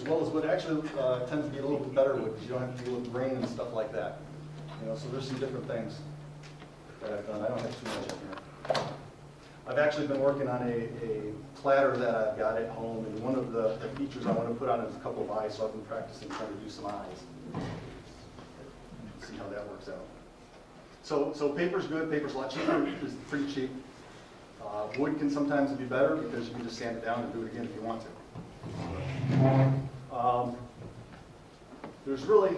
well as wood. Actually, tends to be a little bit better wood because you don't have to deal with rain and stuff like that. You know, so there's some different things that I've done. I don't have too much up here. I've actually been working on a platter that I've got at home, and one of the features I want to put on is a couple of eyes, so I've been practicing trying to do some eyes. See how that works out. So paper's good. Paper's a lot cheaper. It's pretty cheap. Wood can sometimes be better because you can just sand it down and do it again if you want to. There's really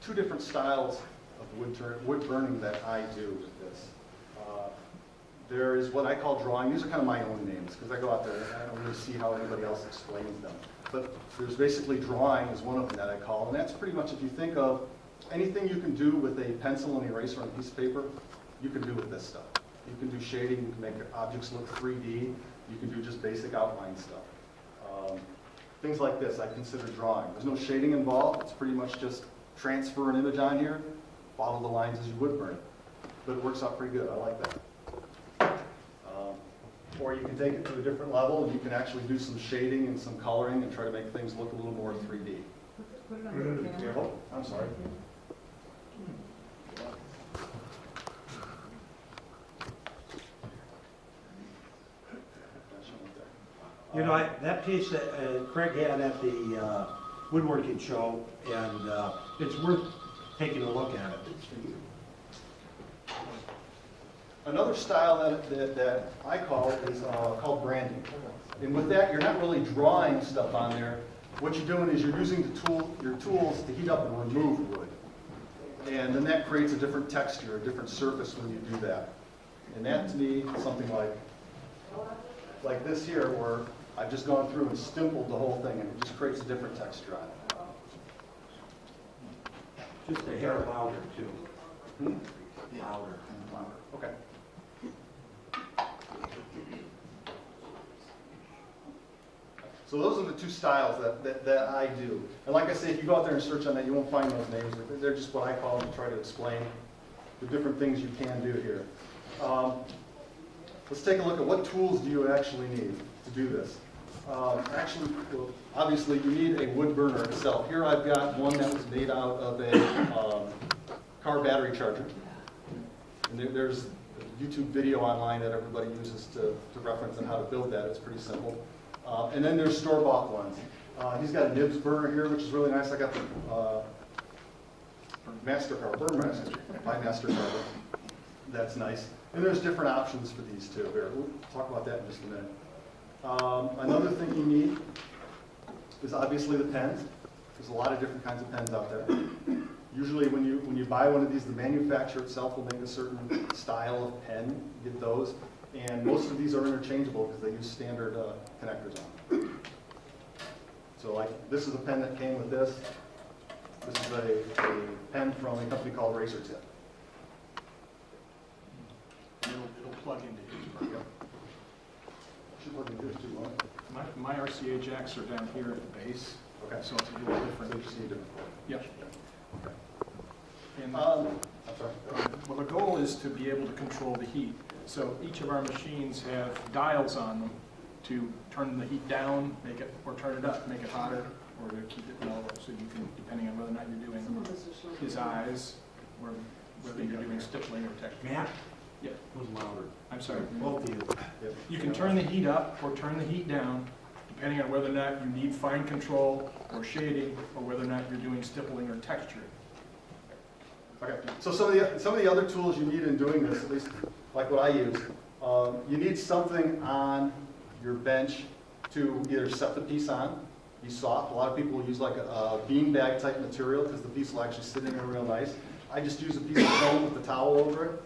two different styles of wood burning that I do with this. There is what I call drawing. These are kind of my own names because I go out there and I don't really see how anybody else explains them. But there's basically drawing is one of them that I call, and that's pretty much if you think of anything you can do with a pencil and eraser on a piece of paper, you can do with this stuff. You can do shading, you can make objects look 3D, you can do just basic outline stuff. Things like this I consider drawing. There's no shading involved, it's pretty much just transfer an image on here, follow the lines as you would burn it. But it works out pretty good, I like that. Or you can take it to a different level and you can actually do some shading and some coloring and try to make things look a little more 3D. Put it on the camera. Oh, I'm sorry. You know, that piece that Craig had at the woodworking show, and it's worth taking a look at it. Another style that I call is called branding. And with that, you're not really drawing stuff on there. What you're doing is you're using your tools to heat up and remove wood. And then that creates a different texture, a different surface when you do that. And that to me is something like this here, where I've just gone through and stippled the whole thing, and it just creates a different texture on it. Just a hair louder, too. Louder. Okay. So those are the two styles that I do. And like I say, if you go out there and search on that, you won't find those names. They're just what I call them to try to explain the different things you can do here. Let's take a look at what tools do you actually need to do this. Actually, well, obviously you need a wood burner itself. Here I've got one that was made out of a car battery charger. And there's a YouTube video online that everybody uses to reference on how to build that. It's pretty simple. And then there's store-bought ones. He's got a nibs burner here, which is really nice. I got the Burn Master by Master Harber. That's nice. And there's different options for these too. Here, we'll talk about that in just a minute. Another thing you need is obviously the pens. There's a lot of different kinds of pens out there. Usually when you buy one of these, the manufacturer itself will make a certain style of pen. You get those. And most of these are interchangeable because they use standard connectors on them. So like this is a pen that came with this. This is a pen from a company called Racer Tip. It'll plug into his burner. Should plug into this too, won't it? My RCA jacks are down here at the base. Okay. So it's a little different. So you just need a different cord. Yep. Okay. And I'm sorry. well, the goal is to be able to control the heat. So each of our machines have dials on them to turn the heat down, make it, or turn it up, make it hotter, or to keep it lower. So you can, depending on whether or not you're doing his eyes, or whether you're doing stippling or texture. Matt? Yeah. Who's louder? I'm sorry. Both of you. Yep. You can turn the heat up or turn the heat down, depending on whether or not you need fine control or shading, or whether or not you're doing stippling or texturing. Okay. So some of the other tools you need in doing this, at least like what I use, you need something on your bench to either set the piece on, be soft. A lot of people use like a bean bag type material because the piece will actually sit in there real nice. I just use a piece of foam with the towel over it.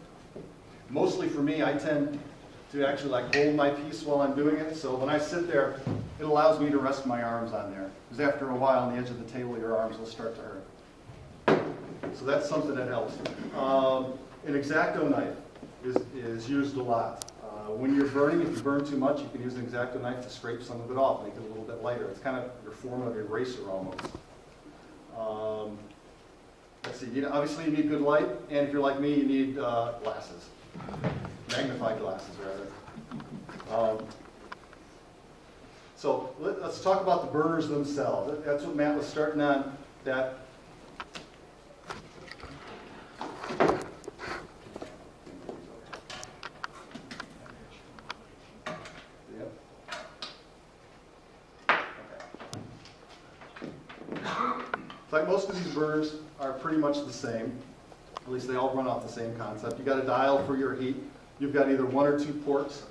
Mostly for me, I tend to actually like hold my piece while I'm doing it. So when I sit there, it allows me to rest my arms on there. Because after a while on the edge of the table, your arms will start to hurt. So that's something that helps. An X-Acto knife is used a lot. When you're burning, if you burn too much, you can use an X-Acto knife to scrape some of it off, make it a little bit lighter. It's kind of your form of eraser almost. Let's see, obviously you need good light, and if you're like me, you need glasses. Magnified glasses, rather. So let's talk about the burners themselves. That's what Matt was starting on. That Yep. Like most of these burners are pretty much the same. At least they all run off the same concept. You got a dial for your heat. You've got either 1 or 2 ports.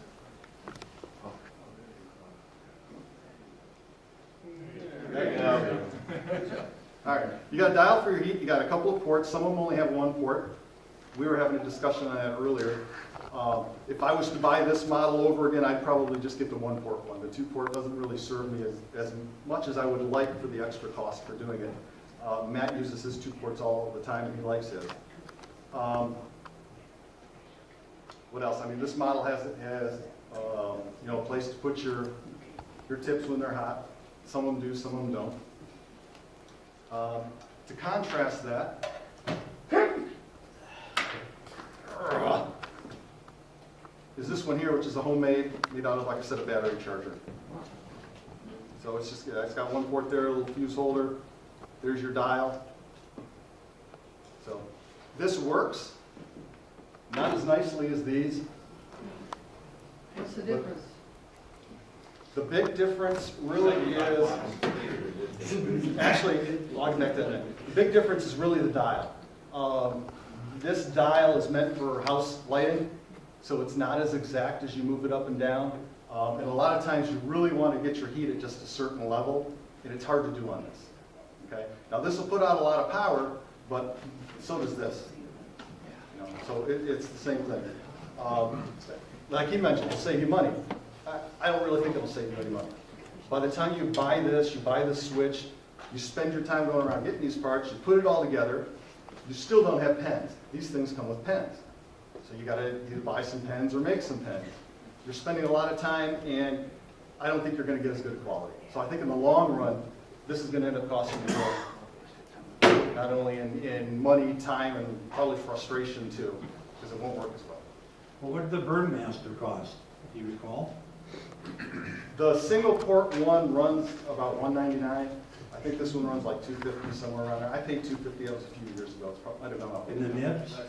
There you go. All right. You got a dial for your heat. You got a couple of ports. Some of them only have 1 port. We were having a discussion on that earlier. If I was to buy this model over again, I'd probably just get the 1-port one. The 2-port doesn't really serve me as much as I would like for the extra cost for doing it. Matt uses his 2 ports all the time, and he likes his. What else? I mean, this model has you know, a place to put your tips when they're hot. Some of them do, some of them don't. To contrast that, is this one here, which is a homemade, made out of, like I said, a battery charger. So it's just, it's got 1 port there, a little fuse holder. There's your dial. So this works, not as nicely as these. What's the difference? The big difference really is, actually, I'll connect that in. The big difference is really the dial. This dial is meant for house lighting, so it's not as exact as you move it up and down. And a lot of times you really want to get your heat at just a certain level, and it's hard to do on this. Okay? Now this will put out a lot of power, but so does this. You know, so it's the same thing. Like he mentioned, it'll save you money. I don't really think it'll save you any money. By the time you buy this switch, you spend your time going around getting these parts, you put it all together, you still don't have pens. These things come with pens. So you gotta either buy some pens or make some pens. You're spending a lot of time, and I don't think you're gonna get as good quality. So I think in the long run, this is gonna end up costing you more. Not only in money, time, and probably frustration too, because it won't work as well. Well, what did the Burn Master cost? Do you recall? The single port one runs about $199. I think this one runs like $250, somewhere around there. I paid $250, that was a few years ago. It's probably, I don't know. And the nibs?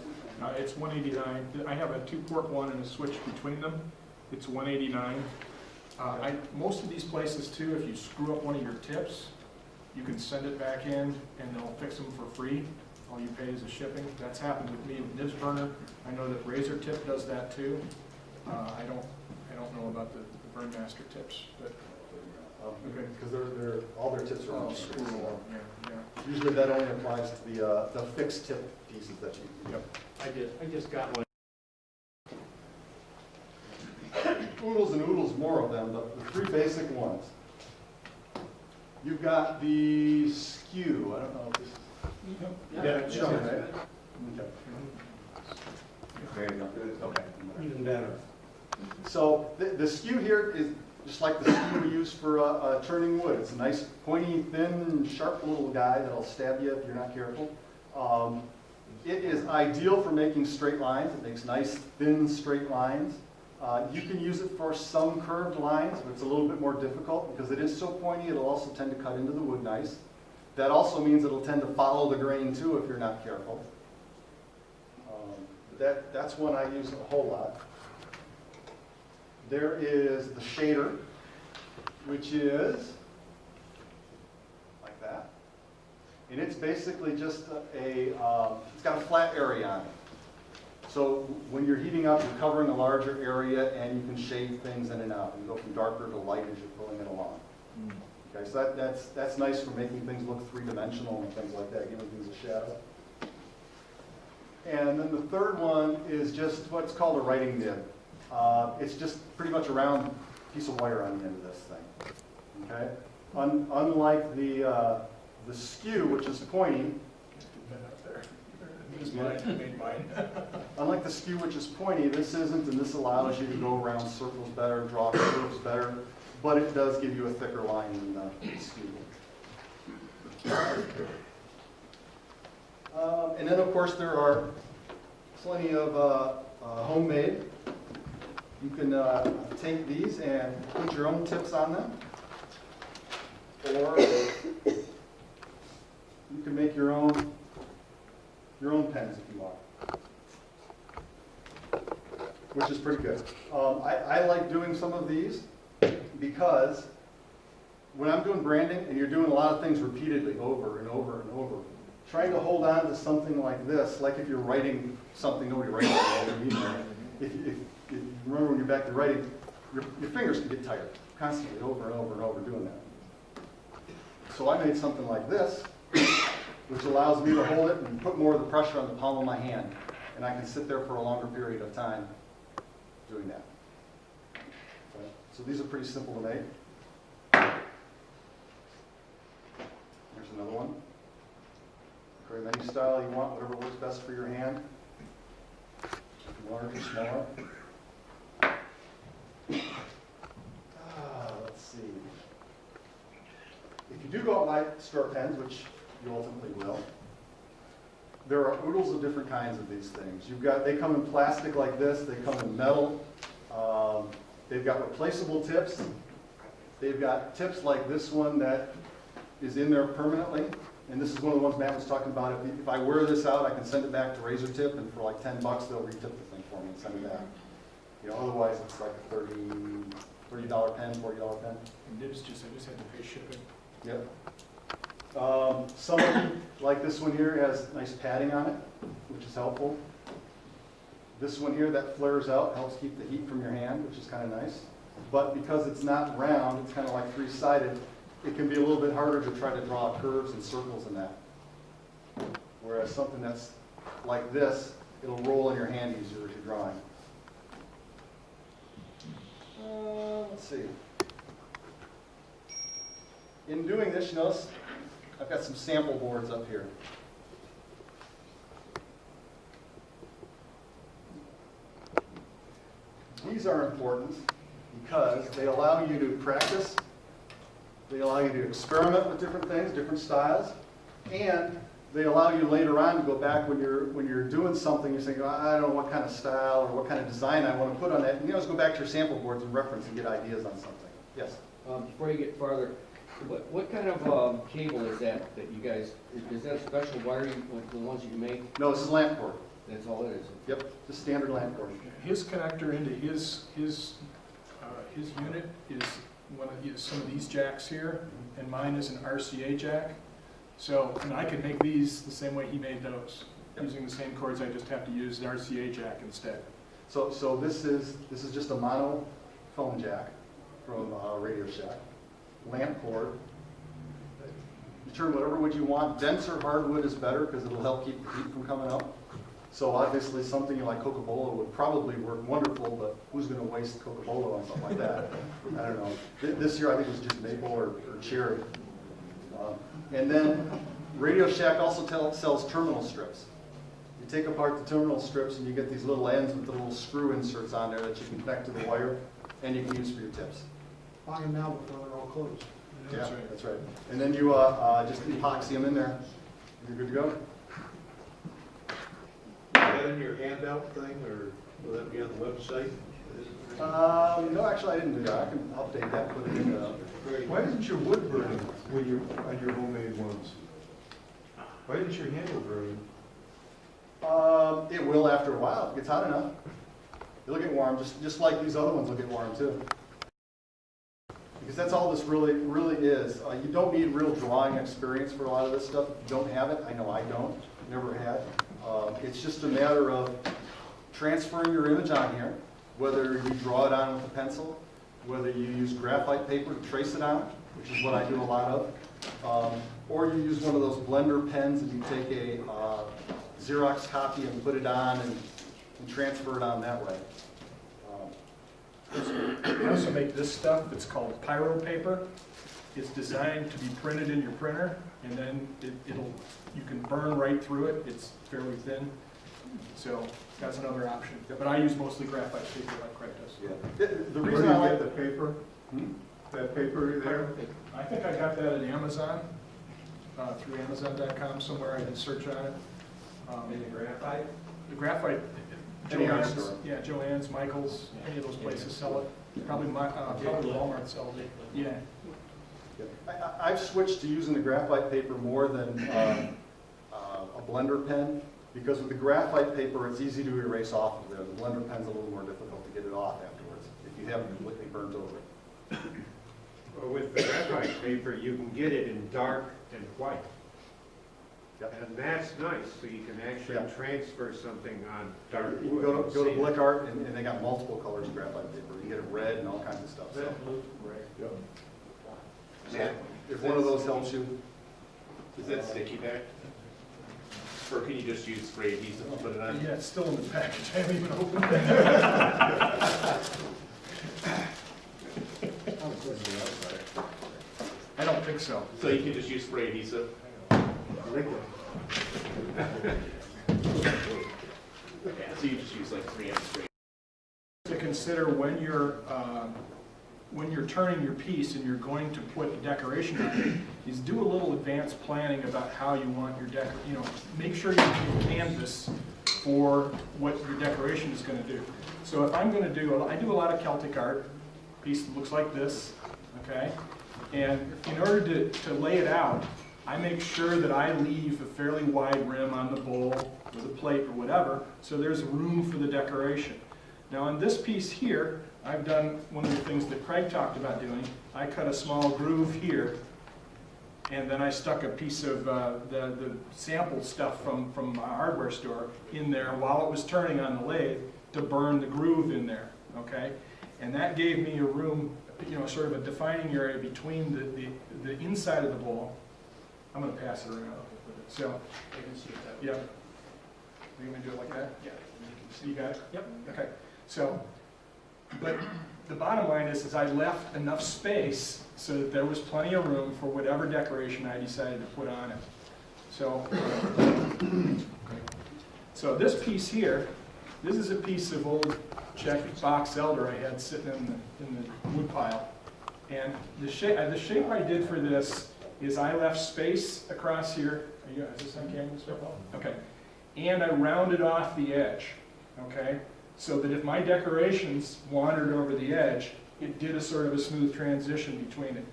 It's $189. I have a 2-port one and a switch between them. It's $189. Most of these places too, if you screw up one of your tips, you can send it back in and they'll fix them for free. All you pay is the shipping. That's happened with me with Nibs Burner. I know that Razor Tip does that too. I don't know about the Burn Master tips, but Okay, because they're all their tips are on screw. yeah. Usually that only applies to the fixed tip pieces that you. Yep. I just got one. Oodles and oodles more of them, the 3 basic ones. You've got the skew. I don't know if this is. Yeah, it's showing, right? Okay. There you go. Okay. Even better. So the skew here is just like the skew we use for turning wood. It's a nice, pointy, thin, sharp little guy that'll stab you if you're not careful. It is ideal for making straight lines. It makes nice, thin, straight lines. You can use it for some curved lines, but it's a little bit more difficult because it is so pointy. It'll also tend to cut into the wood nice. That also means it'll tend to follow the grain too if you're not careful. That's one I use a whole lot. There is the shader, which is like that. And it's basically just it's got a flat area on it. So when you're heating up, you're covering a larger area and you can shade things in and out. You go from darker to light as you're pulling it along. Okay, so that's nice for making things look 3-dimensional and things like that, giving things a shadow. And then the third one is just what's called a writing nib. It's just pretty much a round piece of wire on the end of this thing. Okay? Unlike the skew, which is pointy. Unlike the skew, which is pointy, this isn't, and this allows you to go around circles better, draw curves better, but it does give you a thicker line than the skew. And then, of course, there are plenty of homemade. You can take these and put your own tips on them. or you can make your own pens if you want, which is pretty good. I like doing some of these because when I'm doing branding and you're doing a lot of things repeatedly over and over and over, trying to hold on to something like this, like if you're writing something, nobody writes it, if you remember when you're back to writing, your fingers can get tired constantly over and over and over doing that. So I made something like this, which allows me to hold it and put more of the pressure on the palm of my hand, and I can sit there for a longer period of time doing that. Okay. So these are pretty simple to make. Here's another one. Create any style you want, whatever works best for your hand. Larger, smaller. Let's see. If you do go out and buy store pens, which you ultimately will, there are oodles of different kinds of these things. They come in plastic like this, they come in metal, they've got replaceable tips, they've got tips like this one that is in there permanently, and this is one of the ones Matt was talking about. If I wear this out, I can send it back to Razor Tip, and for like $10, they'll retip the thing for me and send it back. You know, otherwise it's like a $30 pen, $40 pen. And I just had to pay shipping. Yep. Some of them, like this one here, has nice padding on it, which is helpful. This one here that flares out helps keep the heat from your hand, which is kind of nice. But because it's not round, it's kind of like three-sided, it can be a little bit harder to try to draw curves and circles in that. Whereas something that's like this, it'll roll in your hand easier as you're drawing. Let's see. In doing this, you notice I've got some sample boards up here. These are important because they allow you to practice, they allow you to experiment with different things, different styles, and they allow you later on to go back when you're doing something, you're saying, I don't know what kind of style or what kind of design I want to put on that, and you always go back to your sample boards and reference and get ideas on something. Yes? Before you get farther, what kind of cable is that you guys, is that special wiring, like the ones you make? No, this is lamp cord. That's all it is? Yep, just standard lamp cord. His connector into his unit is some of these jacks here, and mine is an RCA jack. So, and I could make these the same way he made those, using the same cords. I just have to use the RCA jack instead. So this is just a mono phone jack from Radio Shack. Lamp cord. You turn whatever wood you want. Denser hardwood is better because it'll help keep the heat from coming up. So obviously something like Coca-Cola would probably work wonderful, but who's going to waste Coca-Cola on something like that? I don't know. This year I think it was just maple or cherry. And then Radio Shack also sells terminal strips. You take apart the terminal strips and you get these little ends with the little screw inserts on there that you can connect to the wire and you can use for your tips. Buy them now before they're all closed. Yeah, that's right. And then you just epoxy them in there. You're good to go. Is that in your handout thing, or will that be on the website? No, actually, I didn't do that. I can update that, put it in. Why isn't your wood burning when you're on your homemade ones? Why isn't your handle burning? It will after a while if it gets hot enough. It'll get warm, just like these other ones will get warm too. Because that's all this really is. You don't need real drawing experience for a lot of this stuff. If you don't have it, I know I don't, never had. It's just a matter of transferring your image on here, whether you draw it on with a pencil, whether you use graphite paper to trace it on, which is what I do a lot of, or you use one of those blender pens and you take a Xerox copy and put it on and transfer it on that way. We also make this stuff. It's called pyro paper. It's designed to be printed in your printer, and then you can burn right through it. It's fairly thin, so that's another option. But I use mostly graphite paper like Craig does. Yeah. The Where reason do I you like get the paper? That paper there? I think I got that at Amazon, through Amazon.com somewhere. I did search on it. In the graphite? The graphite, Any art Joann's, store. yeah, Joann's, Michael's, any of those places sell it. Probably Walmart sells it. Yeah. I've switched to using the graphite paper more than a blender pen, because with the graphite paper, it's easy to erase off of there. The blender pen's a little more difficult to get it off afterwards, if you haven't completely burnt over. Well, with the graphite paper, you can get it in dark and white. Yep. And that's nice, so you can actually Yeah. transfer something on dark You can wood. go and to see it. Blick Art, and they got multiple colors of graphite paper. You get it red and all kinds of stuff. So Matt, if one of those helps you, is that sticky back? Or can you just use spray adhesive to put it on? Yeah, it's still in the package, I haven't even opened it. I don't think so. So you can just use spray adhesive? Okay, so you just use like 3M spray. To consider when you're turning your piece and you're going to put a decoration on it, is do a little advanced planning about how you want your make sure you canvas for what your decoration is going to do. So if I'm going to do, I do a lot of Celtic art, piece that looks like this, okay? And in order to lay it out, I make sure that I leave a fairly wide rim on the bowl or the plate or whatever, so there's room for the decoration. Now on this piece here, I've done one of the things that Craig talked about doing. I cut a small groove here, and then I stuck a piece of the sample stuff from a hardware store in there while it was turning on the lathe to burn the groove in there, okay? And that gave me a room, sort of a defining area between the inside of the bowl. I'm going to pass it around. So, yeah. Are you going to do it like that? Yeah. You got it? Yep. Okay. So, but the bottom line is I left enough space so that there was plenty of room for whatever decoration I decided to put on it. So, so this piece here, this is a piece of old Czech box elder I had sitting in the wood pile. And the shape I did for this is I left space across here. Is this on camera? Okay. And I rounded off the edge, okay? So that if my decorations wandered over the edge, it did a sort of a smooth transition between it.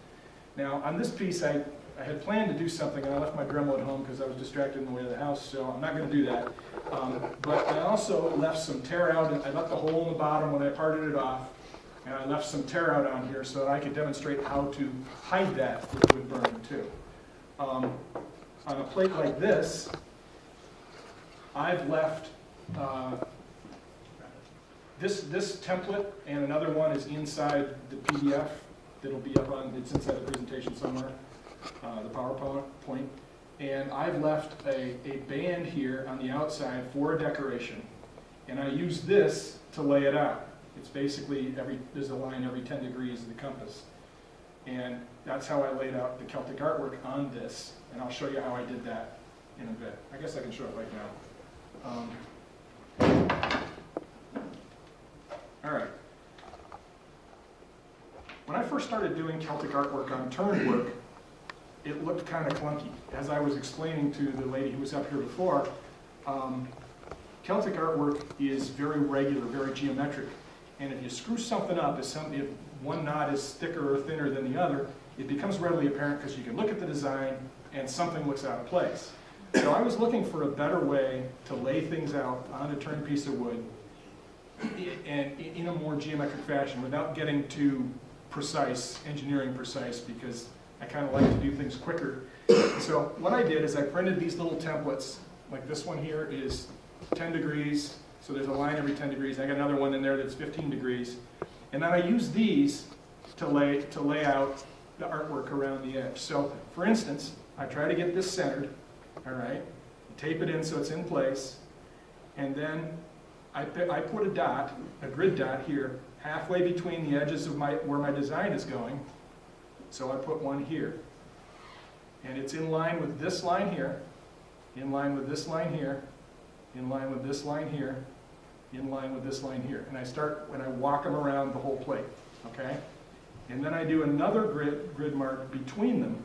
Now, on this piece, I had planned to do something, and I left my Dremel at home because I was distracted in the way of the house, so I'm not going to do that. But I also left some tear out. I left a hole in the bottom when I parted it off, and I left some tear out on here so that I could demonstrate how to hide that with wood burning too. On a plate like this, I've left this template, and another one is inside the PDF that'll be up on, it's inside the presentation somewhere, the PowerPoint. And I've left a band here on the outside for a decoration, and I use this to lay it out. It's basically there's a line every 10 degrees of the compass. And that's how I laid out the Celtic artwork on this, and I'll show you how I did that in a bit. I guess I can show it right now. All right. When I first started doing Celtic artwork on turned work, it looked kind of clunky. As I was explaining to the lady who was up here before, Celtic artwork is very regular, very geometric. And if you screw something up, if one knot is thicker or thinner than the other, it becomes readily apparent because you can look at the design and something looks out of place. So I was looking for a better way to lay things out on a turned piece of wood and in a more geometric fashion without getting too precise, engineering precise, because I kind of like to do things quicker. So what I did is I printed these little templates. Like this one here is 10 degrees, so there's a line every 10 degrees. I got another one in there that's 15 degrees. And then I use these to lay out the artwork around the edge. So for instance, I try to get this centered, all right? Tape it in so it's in place, and then I put a dot, a grid dot here, halfway between the edges of where my design is going. So I put one here. And it's in line with this line here, in line with this line here, in line with this line here, in line with this line here. And I start when I walk them around the whole plate, okay? And then I do another grid mark between them,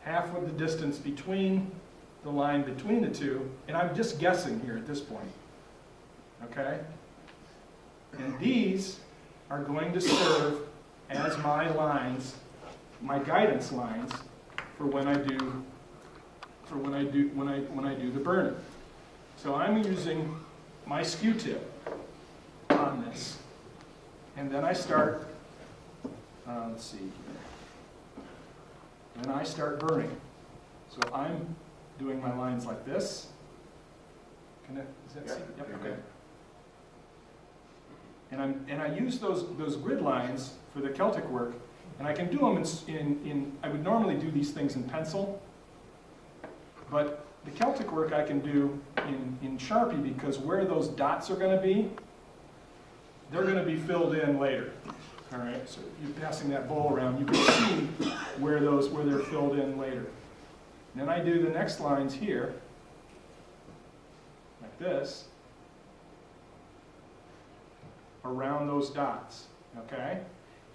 half of the distance between the line between the two, and I'm just guessing here at this point, okay? And these are going to serve as my lines my guidance lines for when I do the burning. So I'm using my skew tip on this, and then I start. Let's see here. Then I start burning. So I'm doing my lines like this. Is that see? Yep, okay. And I use those grid lines for the Celtic work, and I can do them I would normally do these things in pencil, but the Celtic work I can do in Sharpie, because where those dots are going to be, they're going to be filled in later. All right, so you're passing that bowl around, you can see where they're filled in later. And then I do the next lines here, like this, around those dots, okay?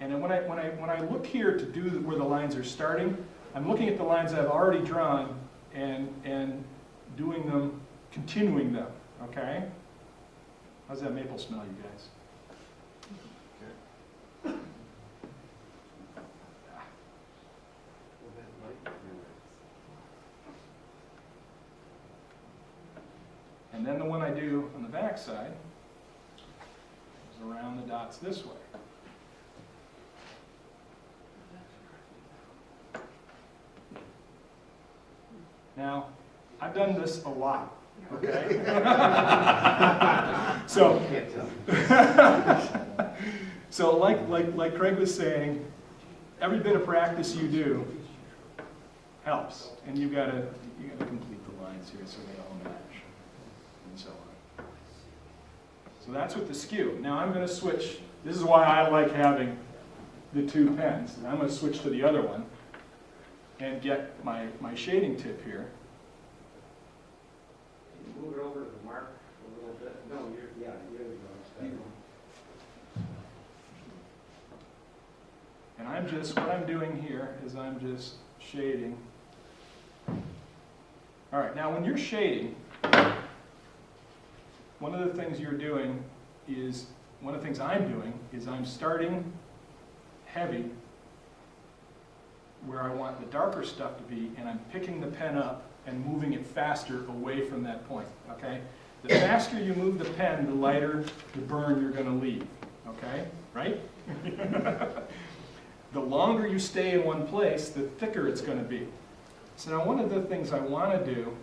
And then when I look here to do where the lines are starting, I'm looking at the lines I've already drawn and doing them, continuing them, okay? How's that maple smell, you guys? And then the one I do on the back side is around the dots this way. Now, I've done this a lot, okay? So like Craig was saying, every bit of practice you do helps, and you gotta complete the lines here so they all match, and so on. So that's with the skew. Now I'm going to switch. This is why I like having the two pens. And I'm going to switch to the other one and get my shading tip here. Can you move it over to the mark a little bit? No, there you go. And what I'm doing here is I'm just shading. All right, now when you're shading, one of the things I'm doing is I'm starting heavy where I want the darker stuff to be, and I'm picking the pen up and moving it faster away from that point, okay? The faster you move the pen, the lighter the burn you're going to leave, okay? Right? The longer you stay in one place, the thicker it's going to be. So now one of the things I want to do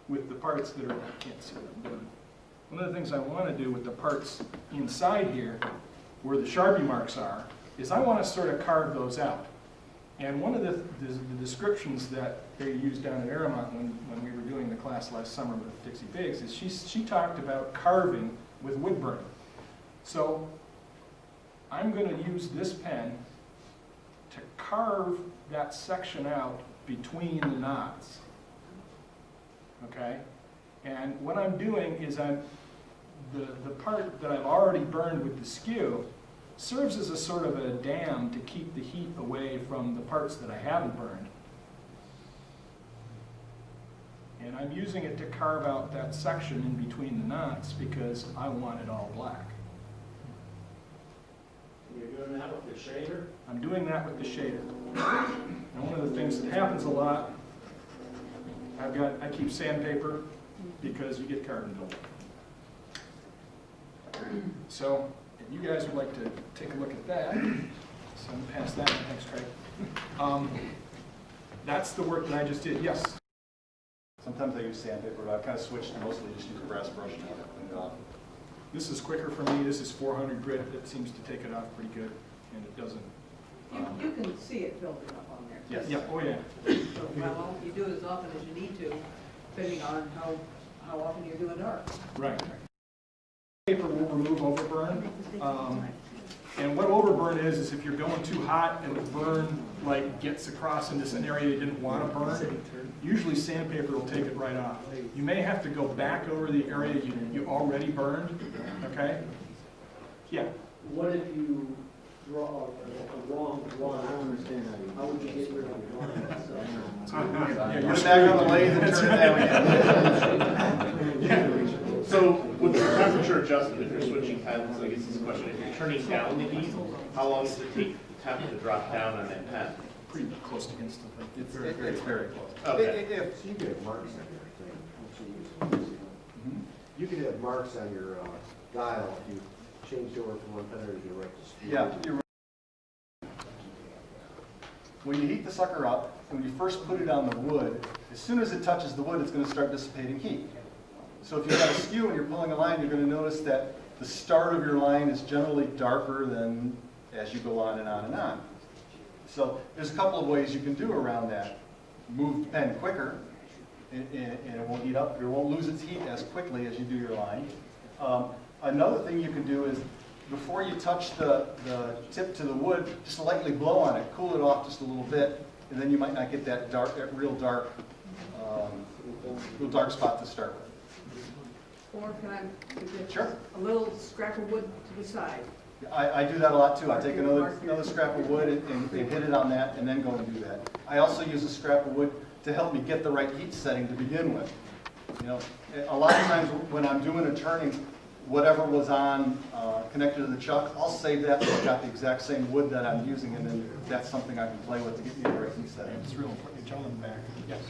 with the parts that are, I can't see what I'm doing. One of the things I want to do with the parts inside here, where the Sharpie marks are, is I want to sort of carve those out. And one of the descriptions that they used down at Aramont when we were doing the class last summer with Dixie Biggs is she talked about carving with wood burning. So I'm going to use this pen to carve that section out between the knots. Okay? And what I'm doing is the part that I've already burned with the skew serves as a sort of a dam to keep the heat away from the parts that I haven't burned. And I'm using it to carve out that section in between the knots because I want it all black. You're doing that with the shader? I'm doing that with the shader. And one of the things that happens a lot, I keep sandpaper because you get carbon buildup. So if you guys would like to take a look at that, so I'm going to pass that. Thanks, Craig. That's the work that I just did. Yes? Sometimes I use sandpaper, but I've kind of switched to mostly just use a brass brush now to clean it off. This is quicker for me. This is 400 grit. That seems to take it off pretty good, and it doesn't. You can see it building up on there. Yes. Yeah. Oh yeah. So, well, you do it as often as you need to, depending on how often you're doing dark. Right. Paper will remove overburn. And what overburn is if you're going too hot and the burn like gets across into an area you didn't want to burn, usually sandpaper will take it right off. You may have to go back over the area you already burned, okay? Yeah. What if you draw a wrong line? I don't understand how would you get rid of the line? Yeah, Put it back on the lathe and turn it down again. So with the temperature adjustment, if you're switching pens, I guess this is a question, if you're turning down the heat, how long does it take the temp to drop down on that pen? Pretty close to instantly. It's very close. Okay. If- So you can have marks on your thing. You can have marks on your dial if you change over from one pen or you right to speed. Yeah, you're right. When you heat the sucker up, when you first put it on the wood, as soon as it touches the wood, it's going to start dissipating heat. So if you've got a skew and you're pulling a line, you're going to notice that the start of your line is generally darker than as you go on and on and on. So there's a couple of ways you can do around that. Move the pen quicker, and it won't heat up. It won't lose its heat as quickly as you do your line. Another thing you can do is, before you touch the tip to the wood, just lightly blow on it, cool it off just a little bit, and then you might not get that real dark spot to start with. Or can I suggest Sure. a little scrap of wood to the side? I do that a lot too. I take another scrap of wood and hit it on that and then go and do that. I also use a scrap of wood to help me get the right heat setting to begin with. You know, a lot of times when I'm doing a turning, whatever was on connected to the chuck, I'll save that so I've got the exact same wood that I'm using, and then that's something I can play with to get me the right heat setting. It's real important. Gentlemen back. Yes.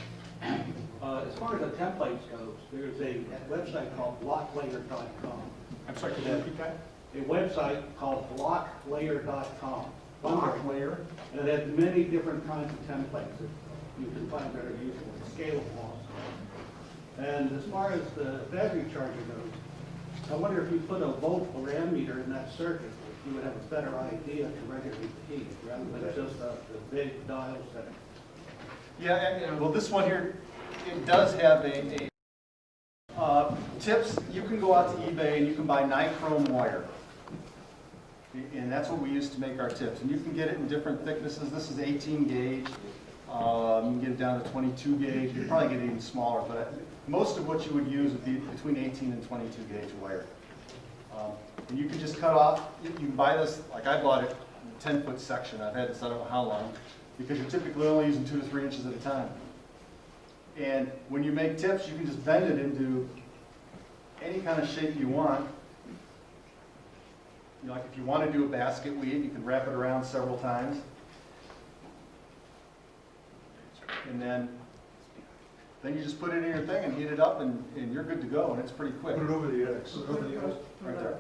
As far as the templates goes, there's a website called blocklayer.com. I'm sorry, can you repeat that? A website called blocklayer.com. Block layer? And it has many different kinds of templates that you can find that are useful, scale laws. And as far as the battery charger goes, I wonder if you put a volt or ammeter in that circuit, you would have a better idea to regulate the heat rather than just the big dial setting. Yeah, and, well, this one here, it does have tips. You can go out to eBay and you can buy nichrome wire. And that's what we use to make our tips. And you can get it in different thicknesses. This is 18 gauge. You can get it down to 22 gauge. You can probably get it even smaller, but most of what you would use would be between 18 and 22 gauge wire. And you can just cut off, you can buy this, like I bought it, in a 10-foot section. I've had this I don't know how long, because you're typically only using 2 to 3 inches at a time. And when you make tips, you can just bend it into any kind of shape you want. You know, like if you want to do a basket weave, you can wrap it around several times. And then you just put it in your thing and heat it up, and you're good to go, and it's pretty quick. Put it over the X. Right there.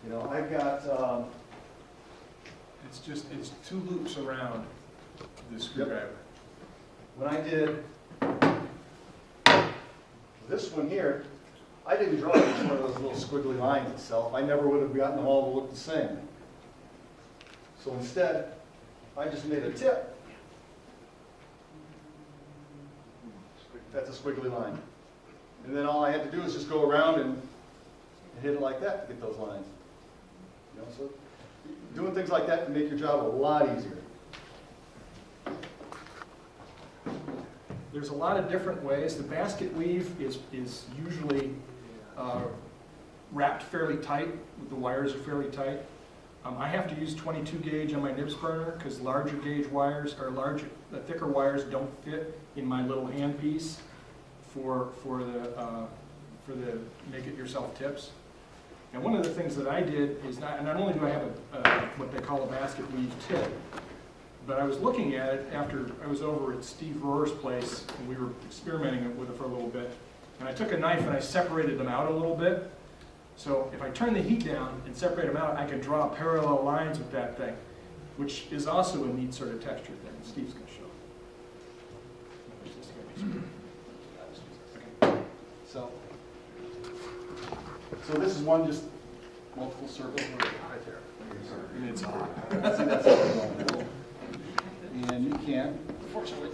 You know, I've got, It's 2 loops around the screwdriver. when I did this one here, I didn't draw each one of those little squiggly lines itself. I never would have gotten them all to look the same. So instead, I just made a tip. That's a squiggly line. And then all I had to do is just go around and hit it like that to get those lines. You know, so doing things like that can make your job a lot easier. There's a lot of different ways. The basket weave is usually wrapped fairly tight. The wires are fairly tight. I have to use 22 gauge on my nibs burner because larger gauge wires or the thicker wires don't fit in my little handpiece for the make-it-yourself tips. And one of the things that I did is not only do I have what they call a basket weave tip, but I was looking at it after I was over at Steve Rohr's place and we were experimenting with it for a little bit. And I took a knife and I separated them out a little bit. So if I turn the heat down and separate them out, I can draw parallel lines with that thing, which is also a neat sort of texture thing. Steve's going to show. Okay. So this is one just multiple circles right there. And it's hot. See, that's how we're going now. And you can, fortunately.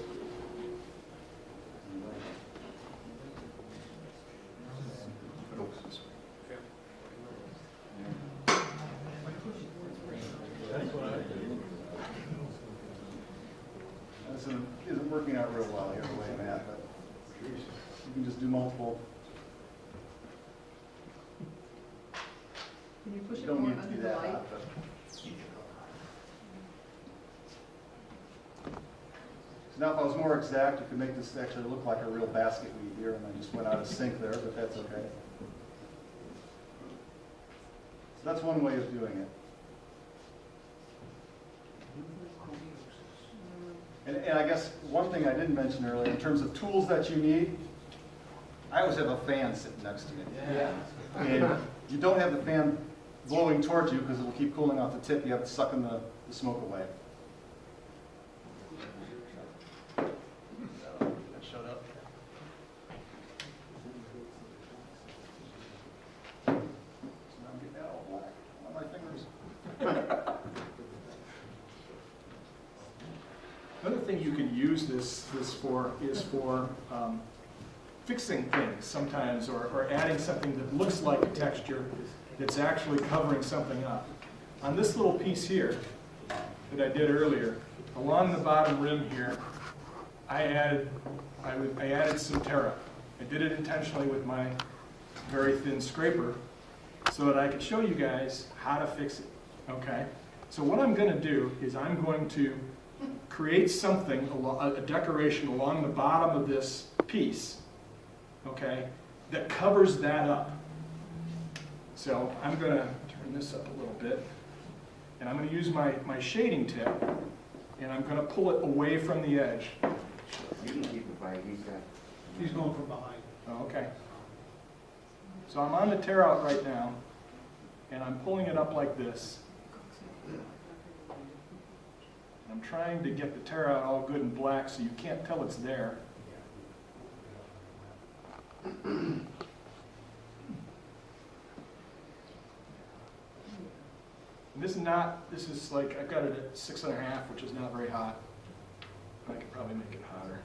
This isn't working out real well here the way I'm at, but you can just do multiple. Can you push You it don't more need to under do the that light? hot, but. So now if I was more exact, you could make this actually look like a real basket weave here, and I just went out of sync there, but that's okay. So that's one way of doing it. And I guess one thing I didn't mention earlier, in terms of tools that you need, I always have a fan sitting next to me. Yeah. And you don't have the fan blowing towards you because it will keep cooling off the tip. You have it sucking the smoke away. Shut up. So now I'm getting that all black on my fingers. Another thing you can use this for is for fixing things sometimes, or adding something that looks like a texture that's actually covering something up. On this little piece here that I did earlier, along the bottom rim here, I added some Terra. I did it intentionally with my very thin scraper so that I could show you guys how to fix it, okay? So what I'm going to do is I'm going to create something, a decoration along the bottom of this piece, okay, that covers that up. So I'm going to turn this up a little bit, and I'm going to use my shading tip, and I'm going to pull it away from the edge. You can keep it by, He's going from behind. Oh, okay. So I'm on the tear out right now, and I'm pulling it up like this. I'm trying to get the tear out all good and black so you can't tell it's there. And this is like, I've got it at 6.5, which is not very hot. I could probably make it hotter.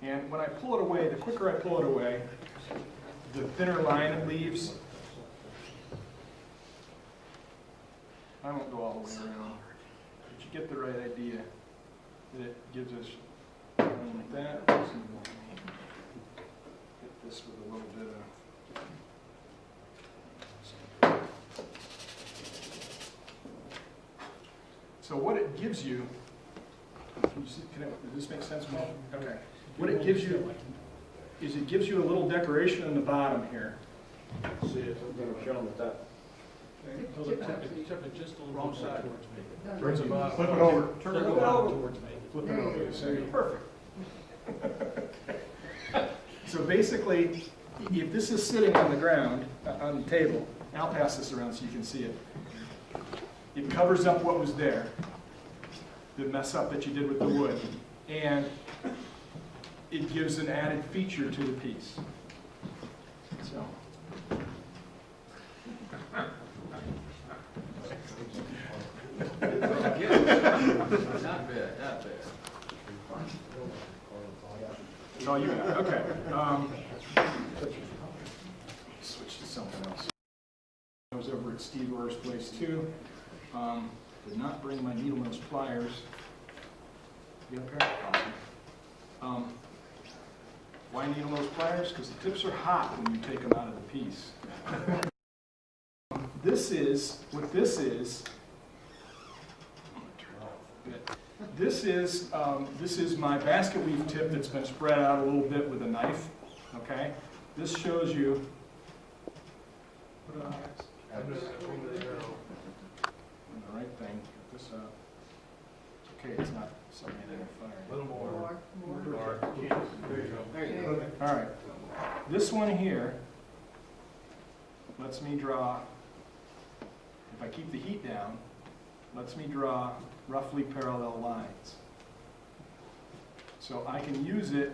And when I pull it away, the quicker I pull it away, the thinner line it leaves. I won't go all the way around, but you get the right idea that it gives us like that. Hit this with a little bit of. So what it gives you, can you see, does this make sense, Mo? Okay. What it gives you is it gives you a little decoration in the bottom here. See it, I'm gonna show them the top. Tip it just a little wrong side towards me. Bring the bottom. Flip it over. Turn it over towards me. Flip it over. So perfect. So basically, if this is sitting on the ground, on the table, I'll pass this around so you can see it. It covers up what was there, the mess up that you did with the wood, and it gives an added feature to the piece. So. Not bad, not bad. That's all you got. Okay. Switch to something else. I was over at Steve Orr's place too. Did not bring my needle nose pliers. You got a pair? Awesome. Why needle nose pliers? Because the tips are hot when you take them out of the piece. This is. This is my basket weave tip that's been spread out a little bit with a knife. Okay, this shows you. Put it on, guys. The right thing. Get this out. It's okay. It's not something in fire. A little more. There you go. There you go. All right. This one here lets me draw. If I keep the heat down, lets me draw roughly parallel lines. So I can use it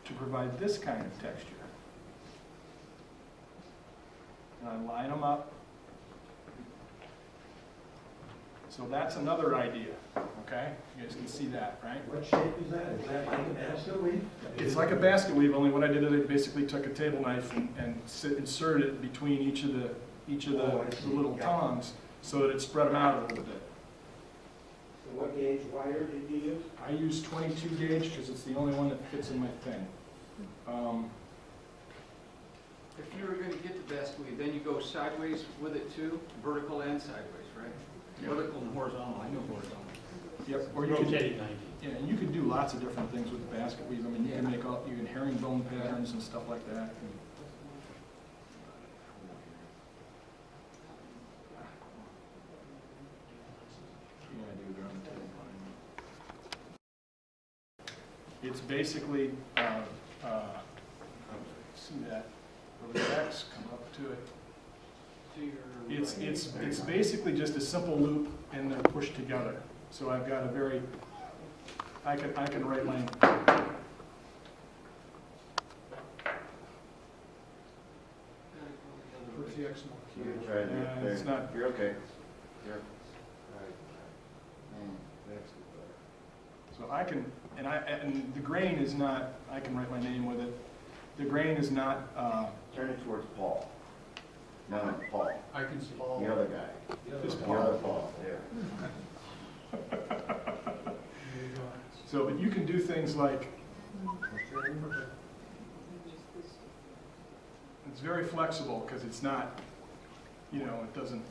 to provide this kind of texture. And I line them up. So that's another idea, okay? You guys can see that, right? What shape is that? Is that like a basket weave? It's like a basket weave, only what I did is I basically took a table knife and inserted it between each of the the little tongs so that it spread them out a little bit. So what gauge wire did you use? I use 22 gauge because it's the only one that fits in my thing. If you were going to get the basket weave, then you go sideways with it too, vertical and sideways, right? Yep. Vertical and horizontal, I know horizontal. Yep. Or you could, Rotating 90. Yeah, and you can do lots of different things with the basket weave. I mean, you can make all, you can herringbone patterns and stuff like that. It's basically, see that, relax, come up to it. It's basically just a simple loop and they're pushed together. So I've got a very, I can write my, Where's the X mark? it's not, You're okay. You're. so I can, and the grain is not, I can write my name with it. The grain is not, Turn it towards Paul. No, Paul. I can see. The other guy. This The Paul. other Paul, there. So, but you can do things like, it's very flexible because it's not, you know, it doesn't,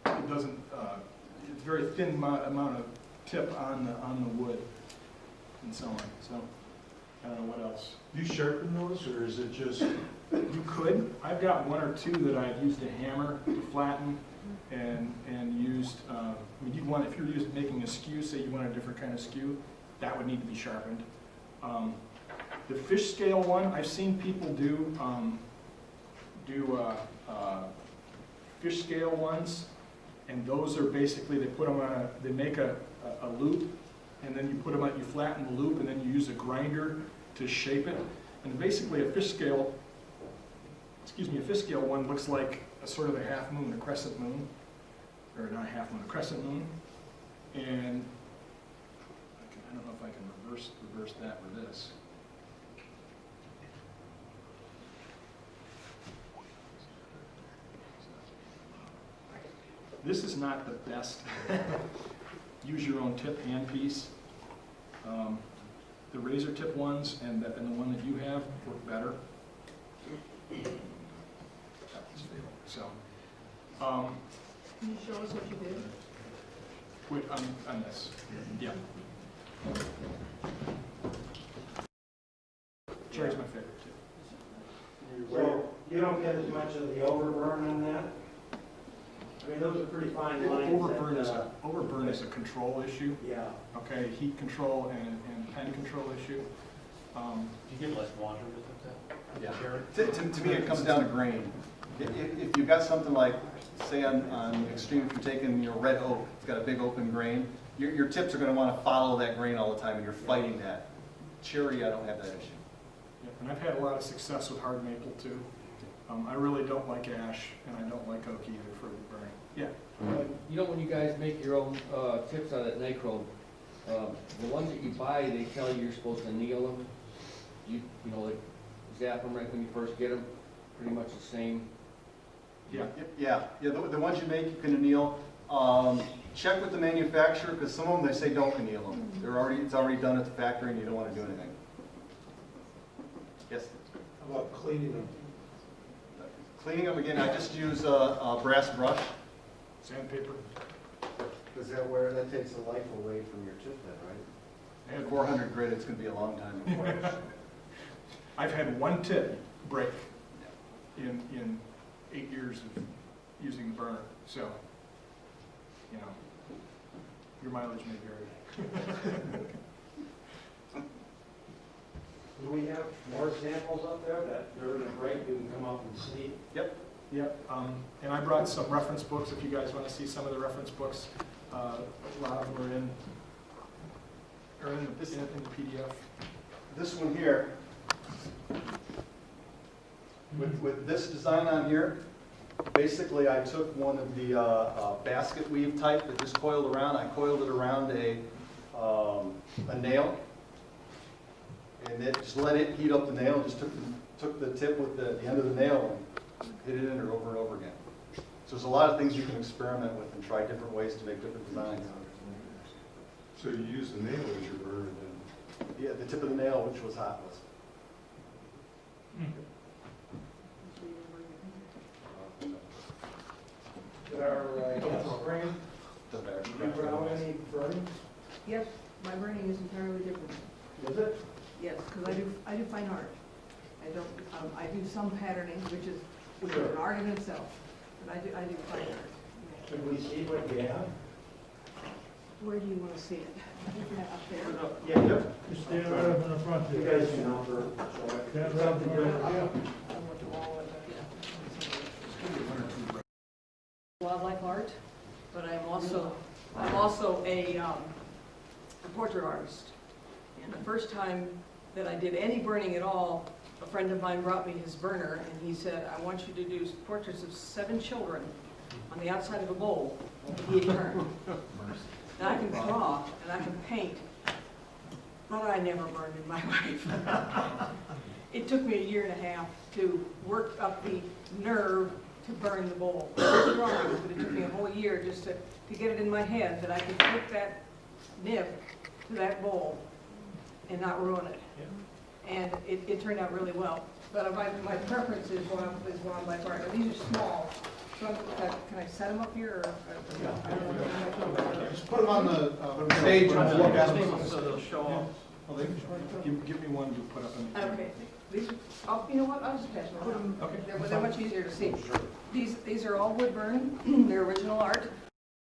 it's very thin amount of tip on the wood and so on. So, I don't know what else. You sharpen those, or is it just, You could. I've got one or two that I've used a hammer to flatten and used, I mean, you'd want, if you're making a skew, say you want a different kind of skew, that would need to be sharpened. The fish scale one, I've seen people do fish scale ones, and those are basically, they put them on they make a loop, and then you put them out, you flatten the loop, and then you use a grinder to shape it. And basically a fish scale one looks like a sort of a half moon, a crescent moon, or not a half moon, a crescent moon. And I don't know if I can reverse that with this. This is not the best use your own tip handpiece. The razor tip ones and the one that you have work better. So, Can you show us what you did? wait, on this, yeah. Cherry's my favorite too. So you don't get as much of the overburn on that? I mean, those are pretty fine lines. Overburn is a control issue. Yeah. Okay, heat control and pen control issue. Do you get less water with that? Yeah. To me, it comes down to grain. If you've got something like, say on extreme, if you're taking your red oak, it's got a big open grain, your tips are going to want to follow that grain all the time, and you're fighting that. Cherry, I don't have that issue. Yeah, and I've had a lot of success with hard maple too. I really don't like ash, and I don't like oak either for the burning. Yeah. You know, when you guys make your own tips out of nichrome, the ones that you buy, they tell you you're supposed to anneal them. You know, like zap them right when you first get them, pretty much the same. Yeah. Yeah. The ones you make, you can anneal. Check with the manufacturer, because some of them, they say don't anneal them. It's already done at the factory, and you don't want to do anything. Yes? How about cleaning them? Cleaning them, again, I just use a brass brush. Sandpaper. Because that takes the life away from your tip then, right? At 400 grit, it's going to be a long time before it's... I've had one tip break in 8 years of using the burner, so, you know, your mileage may vary. Do we have more examples up there that during the break you can come up and see? Yep. And I brought some reference books if you guys want to see some of the reference books. A lot of them are in the PDF. This one here, with this design on here, basically I took one of the basket weave type that just coiled around. I coiled it around a nail, and then just let it heat up the nail. Just took the tip with the end of the nail and hit it in there over and over again. So there's a lot of things you can experiment with and try different ways to make different designs. so you use the nail as your burner then? Yeah, the tip of the nail, which was hot, was. Our spring, Doesn't matter. you put out any burning? Yes, My burning is entirely different. Is it? Yes, because I do fine art. I don't, I do some patterning, which is an art in itself, but I do fine art. Can we see what you have? Where do you want to see it? Up there? Yeah, yep. Just stand right up in the front You there. guys can offer, show it. Stand right up in the front. Wildlife art, but I'm also a portrait artist. And the first time that I did any burning at all, a friend of mine brought me his burner, and he said, I want you to do portraits of 7 children on the outside of a bowl with a heat turn. And I can draw, and I can paint, but I never burned in my life. It took me 1.5 years to work up the nerve to burn the bowl. I was drawing, but it took me a whole year just to get it in my head that I could put that nib to that bowl and not ruin it. And it turned out really well. But my preference is wildlife art. And these are small. So can I set them up here? I don't know. Just put them on the stage and we'll look at them. So they'll show off. Well, give me one to put up in the. Okay. These, you know what? I'll just pass them around. Okay. They're much easier to see. These are all wood burn. They're original art.